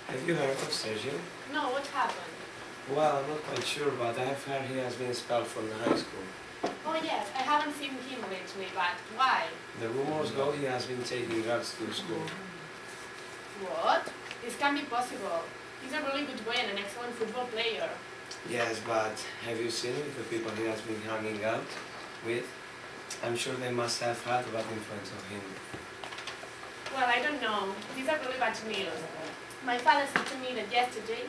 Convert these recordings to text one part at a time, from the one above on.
Have you heard of Sergio? No, what happened? Well, I'm not quite sure, but I have heard he has been expelled from the high school. Oh yes, I haven't seen him lately, but why? The rumors go he has been taking drugs to school. What? This can be possible. He's a really good boy and an excellent football player. Yes, but have you seen the people he has been hanging out with? I'm sure they must have had a bad influence on him. Well, I don't know. These are really bad news. My father said to me that yesterday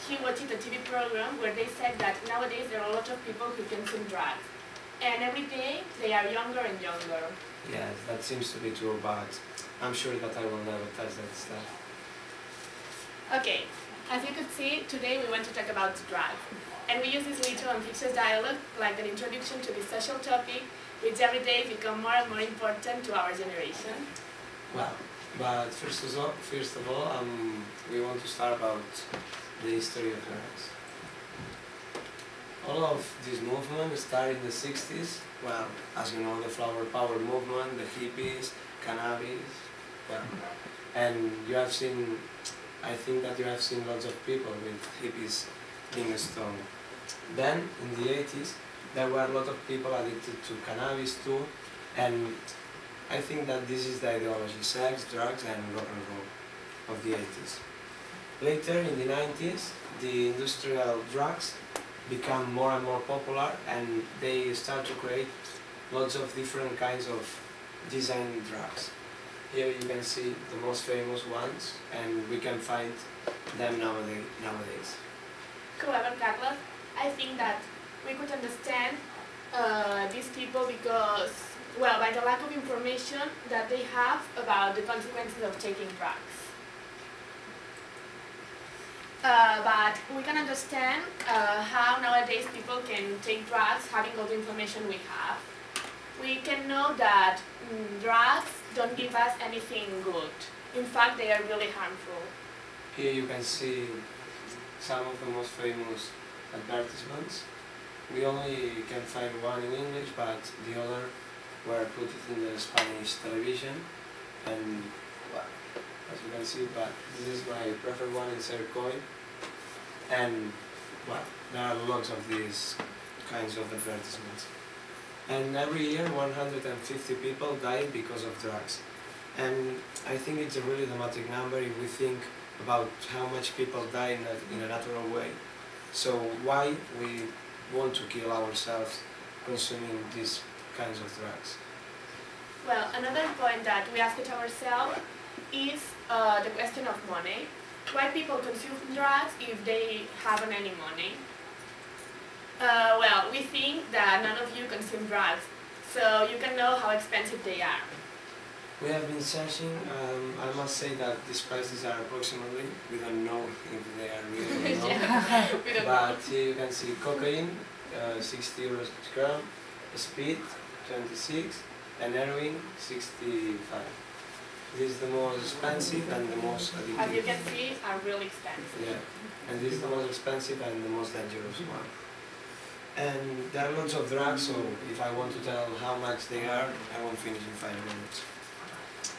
he watched a TV program where they said that nowadays there are a lot of people who consume drugs. And every day they are younger and younger. Yes, that seems to be true, but I'm sure that I will never touch that stuff. Okay, as you could see, today we want to talk about drugs. And we use this little ambitious dialogue like an introduction to this social topic, which every day become more and more important to our generation. Well, but first of all, we want to start about the history of drugs. All of this movement started in the 60s. Well, as you know, the flower power movement, the hippies, cannabis, well, and you have seen, I think that you have seen lots of people with hippies being stoned. Then, in the 80s, there were a lot of people addicted to cannabis too, and I think that this is the ideology, sex, drugs and rock and roll of the 80s. Later, in the 90s, the industrial drugs become more and more popular and they start to create lots of different kinds of design drugs. Here you can see the most famous ones and we can find them nowadays. However, Carlos, I think that we could understand these people because, well, by the lack of information that they have about the consequences of taking drugs. But we can understand how nowadays people can take drugs having all the information we have. We can know that drugs don't give us anything good. In fact, they are really harmful. Here you can see some of the most famous advertisements. We only can find one in English, but the other were put in the Spanish television. And well, as you can see, but this is my preferred one in Sercoin. And well, there are lots of these kinds of advertisements. And every year 150 people die because of drugs. And I think it's a really dramatic number if we think about how much people die in a natural way. So why we want to kill ourselves consuming these kinds of drugs? Well, another point that we asked ourselves is the question of money. Why people consume drugs if they haven't any money? Well, we think that none of you consume drugs, so you can know how expensive they are. We have been searching. I must say that these prices are approximately, we don't know if they are really or not. Yeah, we don't know. But here you can see cocaine, 60 euros per gram, speed, 26, and heroin, 65. This is the most expensive and the most addictive. As you can see, are really expensive. Yeah, and this is the most expensive and the most dangerous one. And there are lots of drugs, so if I want to tell how much they are, I won't finish in 5 minutes.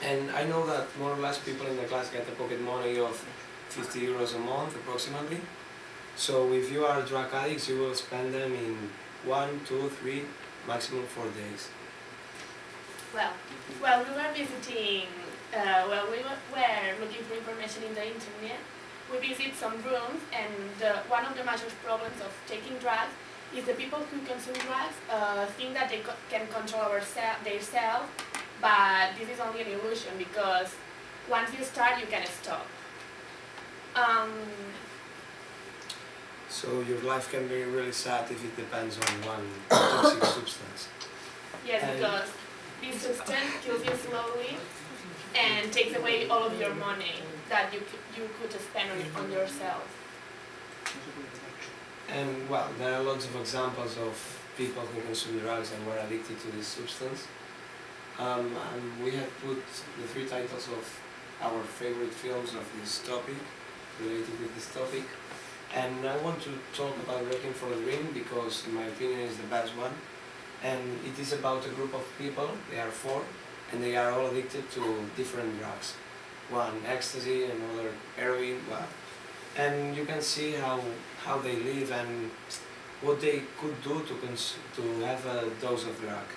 And I know that more or less people in the class get a pocket money of 50 euros a month approximately. So if you are drug addicts, you will spend them in 1, 2, 3, maximum 4 days. Well, we were visiting, we were looking for information in the internet. We visit some rooms, and one of the major problems of taking drugs is the people who consume drugs think that they can control themselves, but this is only an illusion because once you start, you can stop. So your life can be really sad if it depends on one toxic substance. Yes, because this substance kills you slowly and takes away all of your money that you could spend on yourself. And well, there are lots of examples of people who consume drugs and were addicted to this substance. And we have put the 3 titles of our favorite films of this topic, related with this topic. And I want to talk about Requiem for a Dream because in my opinion is the best one. And it is about a group of people, they are 4, and they are all addicted to different drugs. one ecstasy, another heroin. Well, and you can see how they live and what they could do to have a dose of drug.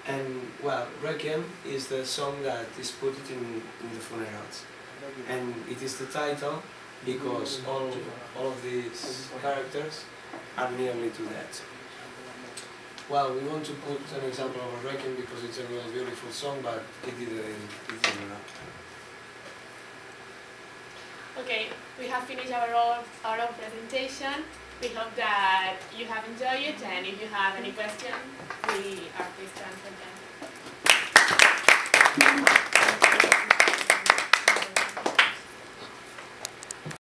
And well, Requiem is the song that is put it in the funerals, and it is the title because all of these characters are nearly to death. Well, we want to put an example of a Requiem because it's a really beautiful song, but it didn't happen. Okay, we have finished our oral presentation. We hope that you have enjoyed it, and if you have any questions, we are pleased to answer them.